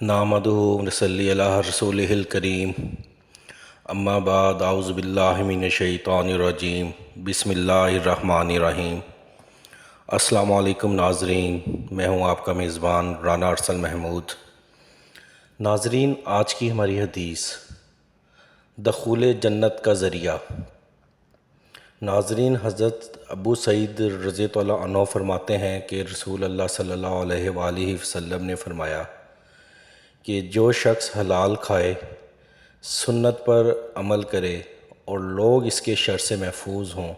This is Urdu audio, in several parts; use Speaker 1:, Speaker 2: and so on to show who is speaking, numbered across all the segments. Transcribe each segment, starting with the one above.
Speaker 1: نحمدہ ونصلی علی رسولہ الکریم، اما بعد، اعوذ باللہ من الشیطان الرجیم، بسم اللہ الرحمن الرحیم۔ السلام علیکم ناظرین، میں ہوں آپ کا میزبان رانا ارسل محمود۔ ناظرین، آج کی ہماری حدیث دخول جنت کا ذریعہ۔ ناظرین، حضرت ابو سعید رضی اللہ عنہ فرماتے ہیں کہ رسول اللہ صلی اللہ علیہ وآلہ وسلم نے فرمایا کہ جو شخص حلال کھائے، سنت پر عمل کرے اور لوگ اس کے شر سے محفوظ ہوں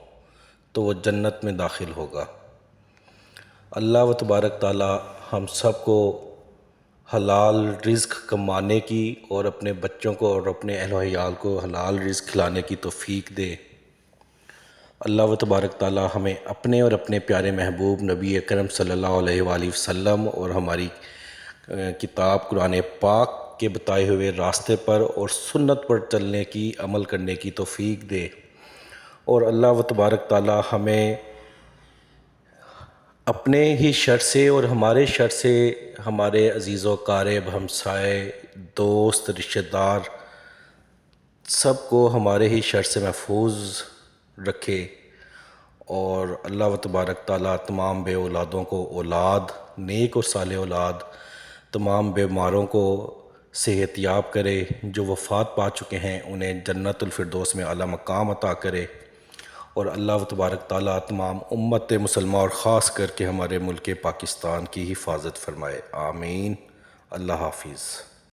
Speaker 1: تو وہ جنت میں داخل ہوگا۔ اللہ و تبارک تعالی ہم سب کو حلال رزق کمانے کی اور اپنے بچوں کو اور اپنے اہل و عیال کو حلال رزق کھلانے کی توفیق دے۔ اللہ و تبارک تعالی ہمیں اپنے اور اپنے پیارے محبوب نبی اکرم صلی اللہ علیہ وآلہ وسلم اور ہماری کتاب قرآن پاک کے بتائے ہوئے راستے پر اور سنت پر چلنے کی، عمل کرنے کی توفیق دے، اور اللہ و تبارک تعالی ہمیں اپنے ہی شر سے اور ہمارے شر سے ہمارے عزیز و اقارب، ہمسائے، دوست، رشتہ دار سب کو ہمارے ہی شر سے محفوظ رکھے، اور اللہ و تبارک تعالی تمام بے اولادوں کو اولاد، نیک اور صالح اولاد، تمام بیماروں کو صحت یاب کرے، جو وفات پا چکے ہیں انہیں جنت الفردوس میں اعلیٰ مقام عطا کرے، اور اللہ و تبارک تعالی تمام امت مسلمہ اور خاص کر کے ہمارے ملک پاکستان کی حفاظت فرمائے، آمین۔ اللہ حافظ۔